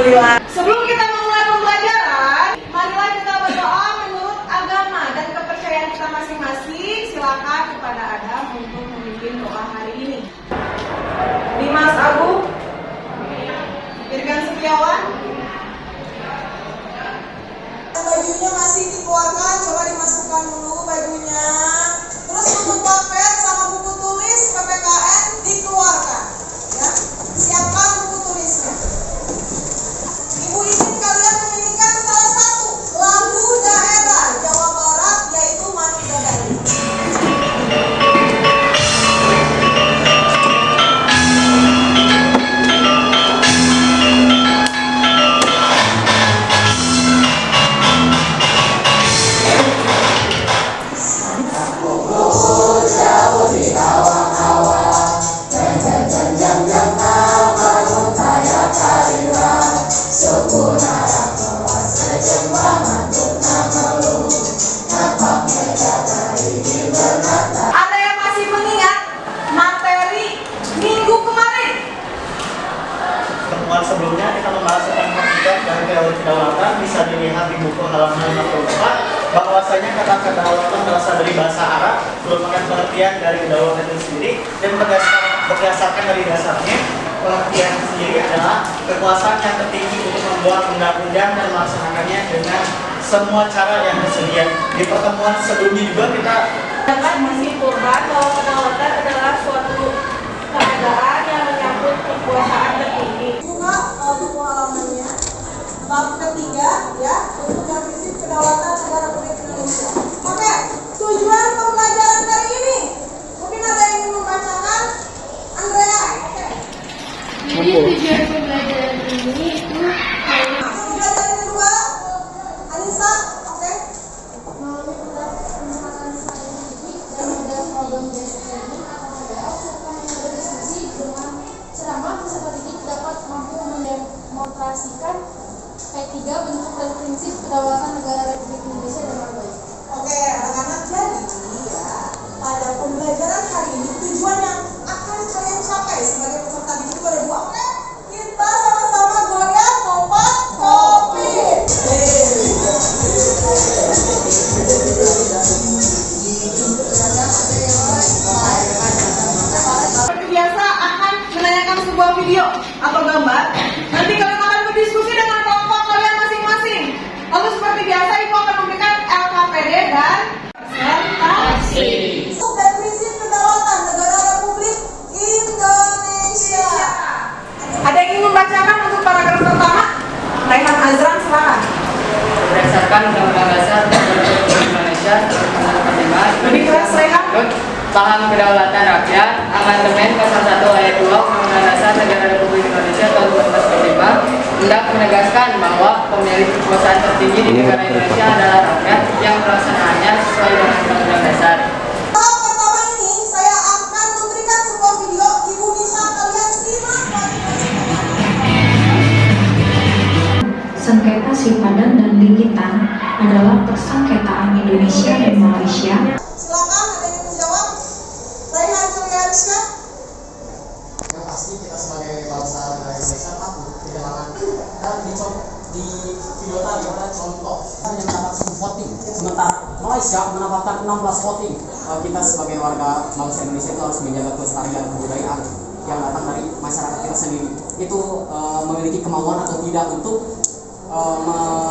Alhamdulillah. Sebelum kita memulai pembelajaran, marilah kita berdoa menurut agama dan kepercayaan kita masing-masing. Silakan kepada Adam untuk memimpin doa hari ini. Dimas Agung, Irgan Setiawan. Bajunya masih dikeluarkan, coba dimasukkan dulu bajunya. Terus untuk pulpen sama buku tulis PPKN dikeluarkan. Ya, siapkan buku tulisnya. Ibu izin kalian menyanyikan salah satu lagu daerah Jawa Barat, yaitu Mati Dadari. Ada yang masih mengingat materi minggu kemarin? Pertemuan sebelumnya kita membahas tentang hakikat dan teori kedaulatan. Bisa dilihat di buku halaman 54 bahwasanya kata kedaulatan berasal dari bahasa Arab, merupakan pengertian dari kedaulatan itu sendiri, dan berdasarkan dari dasarnya pengertian sendiri adalah kekuasaan yang tertinggi untuk membuat undang-undang dan melaksanakannya dengan semua cara yang tersedia. Di pertemuan sebelumnya juga kita Dapat menyimpulkan bahwa kedaulatan adalah suatu keadaan yang menyangkut kekuasaan tertinggi. Buka buku halamannya. Bab ketiga, ya, untuk yang prinsip kedaulatan negara Republik Indonesia. Oke, tujuan pembelajaran kali ini. Mungkin ada yang ingin membacakan? Andrea, oke. Jadi tujuan pembelajaran ini itu Pembelajaran kedua, Anissa, oke. melalui pendekatan saintifik dan model problem based learning atau PBL serta metode diskusi dengan ceramah peserta didik dapat mampu mendemonstrasikan P3 bentuk dan prinsip kedaulatan negara Republik Indonesia dengan baik. Oke, anak-anak, jadi ya, pada pembelajaran hari ini tujuan yang akan kalian capai sebagai peserta didik itu ada dua. Oke, kita sama-sama goyang kompak kopi. Seperti biasa akan menanyakan sebuah video atau gambar. Nanti kalian akan berdiskusi dengan kelompok kalian masing-masing. Lalu seperti biasa Ibu akan memberikan LKPD dan presentasi. Dan prinsip kedaulatan negara Republik Indonesia. Ada yang ingin membacakan untuk paragraf pertama? Raihan Azran, silakan. Berdasarkan Undang-Undang Dasar Republik Indonesia tahun 1945, Lebih keras, Raihan. paham kedaulatan rakyat, amandemen pasal 1 ayat 2 Undang-Undang Dasar Negara Republik Indonesia tahun 1945 hendak menegaskan bahwa pemilik kekuasaan tertinggi di negara Indonesia adalah rakyat yang pelaksanaannya sesuai dengan Undang-Undang Dasar. Tahap pertama ini saya akan memberikan sebuah video. Ibu bisa kalian simak. Sengketa simpadan dan lingitan adalah persengketaan Indonesia dan Malaysia. Silakan, ada yang menjawab. Raihan Juliansyah. Yang pasti kita sebagai bangsa negara Indonesia patut kehilangan dan di video tadi ada contoh yang mendapatkan voting, sementara Malaysia mendapatkan 16 voting. Kita sebagai warga bangsa Indonesia itu harus menjaga kelestarian kebudayaan yang datang dari masyarakat kita sendiri. Itu memiliki kemauan atau tidak untuk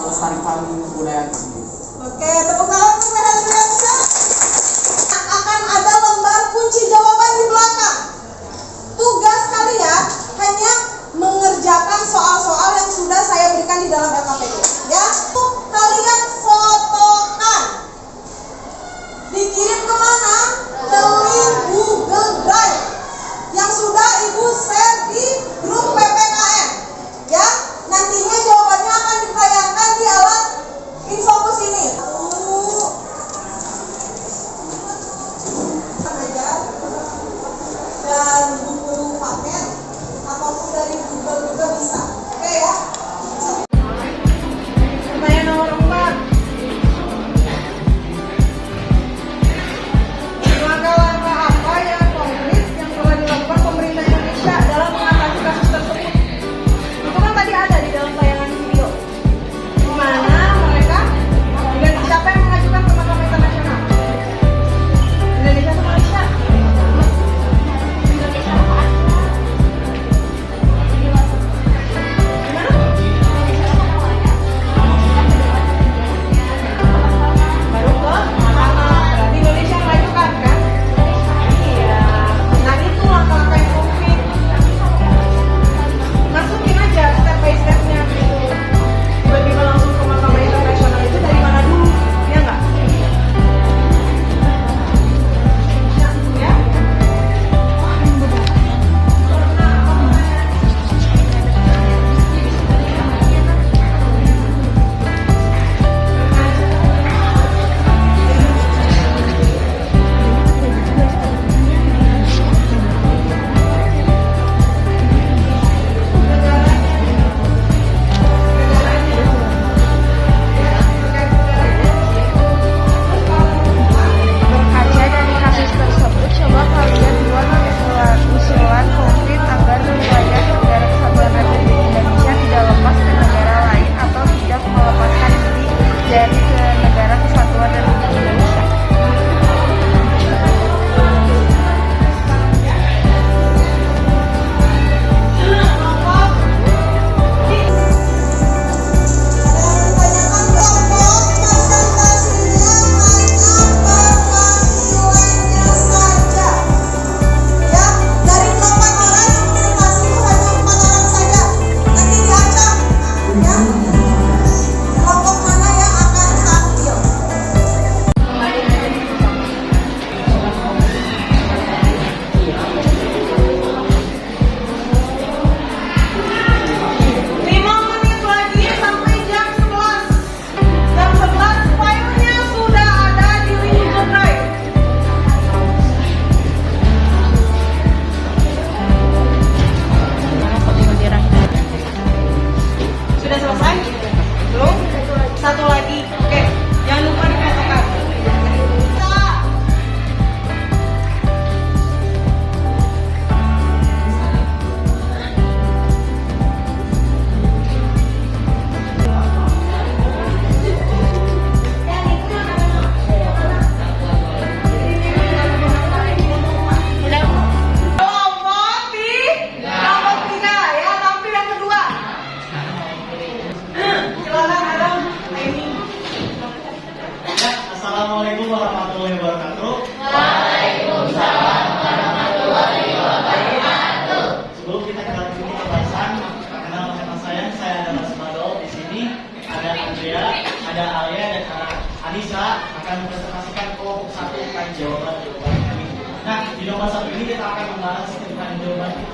melestarikan kebudayaan sendiri. Oke, tepuk tangan untuk Raihan Juliansyah. Akan ada lembar kunci jawaban di belakang. Tugas kalian hanya mengerjakan soal-soal yang sudah saya berikan di dalam LKPD. Ya, kalian fotokan. Dikirim kemana? Ke link Google Drive yang sudah Ibu share di grup PPKN. Ya, nantinya jawabannya akan ditayangkan di alat infobus ini.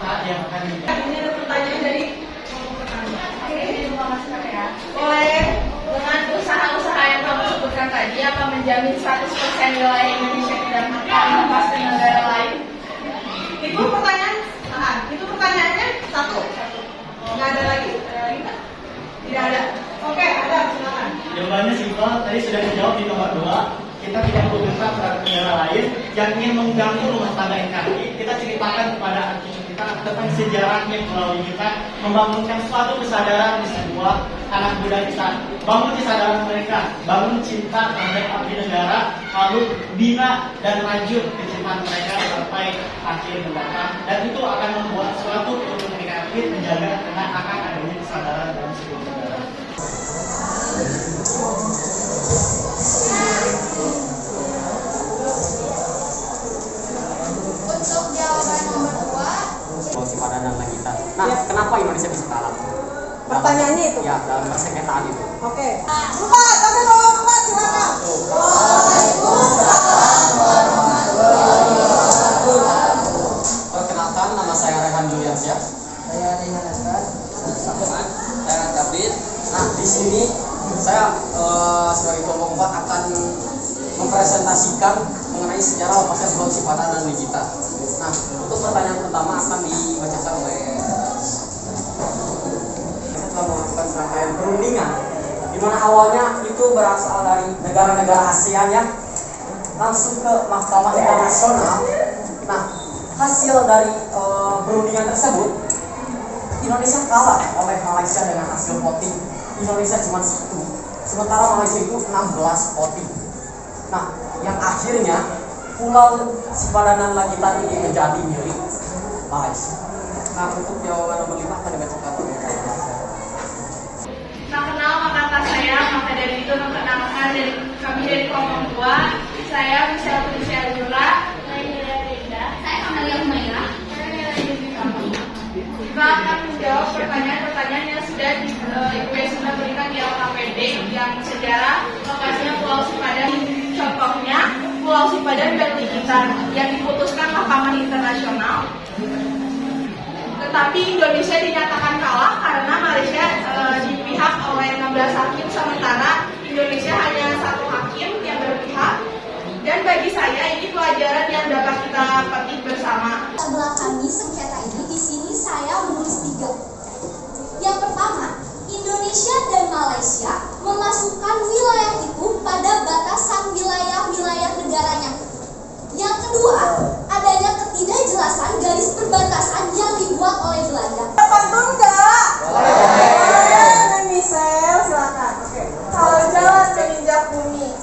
manfaat yang akan didapat. Ini ada pertanyaan dari Oke, ini Mas ya. Boleh dengan usaha-usaha yang kamu sebutkan tadi apa menjamin 100% wilayah Indonesia tidak akan lepas ke negara lain? Itu pertanyaan, itu pertanyaannya satu. Nggak ada lagi? Ada lagi nggak? Tidak ada. Oke, ada, silakan. Jawabannya simpel, tadi sudah dijawab di nomor 2. Kita tidak bergerak terhadap negara lain yang ingin mengganggu rumah tangga NKRI. Kita ceritakan kepada anak cucu kita tentang sejarahnya Pulau kita, membangunkan suatu kesadaran di sebuah anak muda kita, bangun kesadaran mereka, bangun cinta terhadap abdi negara, lalu bina dan lanjut kecintaan mereka sampai akhir mendatang. Dan itu akan membuat suatu untuk NKRI menjaga karena akan adanya kesadaran dalam sebuah negara. Untuk jawaban nomor 2, Sulawesi Padanan lagi kita. Nah, kenapa Indonesia bisa kalah? Pertanyaannya itu. Ya, dalam persengketaan itu. Oke. Empat, oke nomor 4 silakan. Perkenalkan, nama saya Rehan Juliansyah. Saya Rehan Asgar. Saya David. Nah, di sini saya sebagai kelompok 4 akan mempresentasikan mengenai sejarah lepasnya Sulawesi Padanan di kita. Nah, untuk pertanyaan pertama akan dibacakan oleh saya telah melakukan serangkaian perundingan di mana awalnya itu berasal dari negara-negara ASEAN ya, langsung ke Mahkamah Internasional. Nah, hasil dari perundingan tersebut Indonesia kalah oleh Malaysia dengan hasil voting Indonesia cuma 1, sementara Malaysia itu 16 voting. Nah, yang akhirnya Pulau Sipadanan Langitan ini menjadi milik Malaysia. Nah, untuk jawaban nomor 5 akan dibacakan oleh Tak kenal maka tak sayang, maka dari itu memperkenalkan dari kami dari kelompok 2. Saya Michelle Felicia Azura. Saya Nila Rinda. Saya Amalia Humaira. Saya Nila Rinda. Kita akan menjawab pertanyaan-pertanyaan yang sudah sudah berikan di LKPD yang sejarah lokasinya Pulau Sipadan. Contohnya Pulau Sipadan dan Likitan yang diputuskan Mahkamah Internasional. Tetapi Indonesia dinyatakan kalah karena Malaysia dipihak oleh 16 hakim, sementara Indonesia hanya 1 hakim yang berpihak. Dan bagi saya ini pelajaran yang dapat kita petik bersama. sebelah kami sengketa ini, di sini saya menulis 3. Yang pertama, Indonesia dan Malaysia memasukkan wilayah itu pada batasan wilayah-wilayah negaranya. Yang kedua, adanya ketidakjelasan garis perbatasan yang dibuat oleh Belanda. Pantun enggak? Boleh. Michelle, silakan. Oke. Kalau jalan menginjak bumi.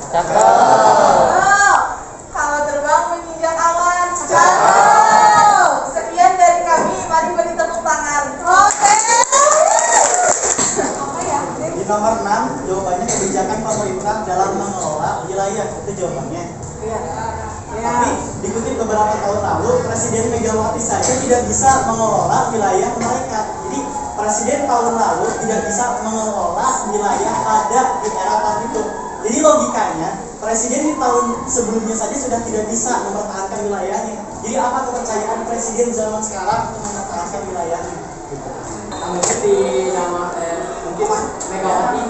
Kalau terbang menginjak awan. Sekian dari kami, mari beri tepuk tangan. Oke. Apa ya? Di nomor 6, jawabannya kebijakan pemerintah dalam mengelola wilayah. Itu jawabannya. Iya. Tapi dikutip beberapa tahun lalu, Presiden Megawati saja tidak bisa mengelola wilayah mereka. Jadi Presiden tahun lalu tidak bisa mengelola wilayah pada di era saat itu. Jadi logikanya, Presiden di tahun sebelumnya saja sudah tidak bisa mempertahankan wilayahnya. Jadi apa kepercayaan Presiden zaman sekarang untuk mempertahankan wilayahnya? Nah, mungkin di nama mungkin Megawati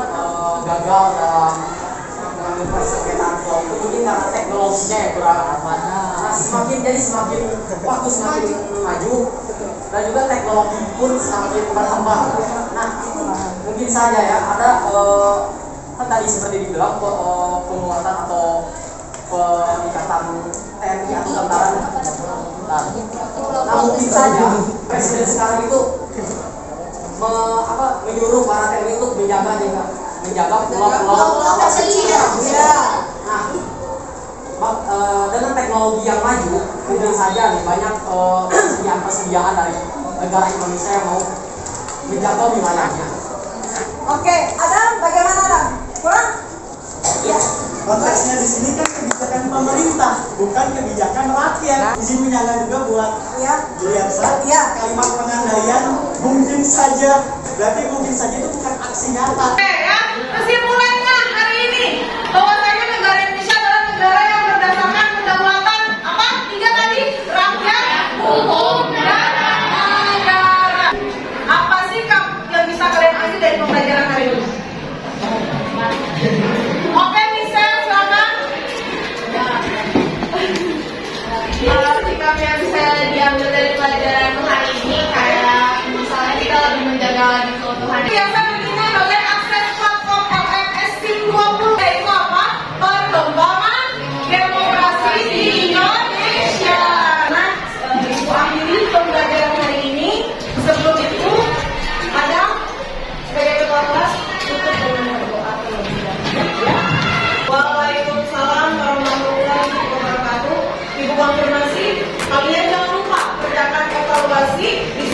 gagal dalam mengambil persengketaan pulau itu mungkin karena teknologinya ya kurang nah, semakin waktu semakin maju dan juga teknologi pun semakin berkembang. Nah, mungkin saja ya ada kan tadi seperti dibilang penguatan atau peningkatan TNI atau tentara. Nah, mungkin saja presiden sekarang itu menyuruh para TNI untuk menjaga pulau-pulau kecil. Nah, dengan teknologi yang maju, mungkin saja nih banyak persediaan dari negara Indonesia yang mau menjaga wilayahnya. Oke, Adam, bagaimana Adam? Kurang? Ya, konteksnya di sini kan kebijakan pemerintah, bukan kebijakan rakyat. Izin menyangka juga buat Ya. Juliansa, kalimat pengandaian mungkin saja, berarti mungkin saja itu bukan aksi nyata. Oke ya, kesimpulannya hari ini bahwasanya negara Indonesia adalah negara yang berdasarkan kedaulatan apa? 3 tadi, rakyat, hukum, dan Konstitusi di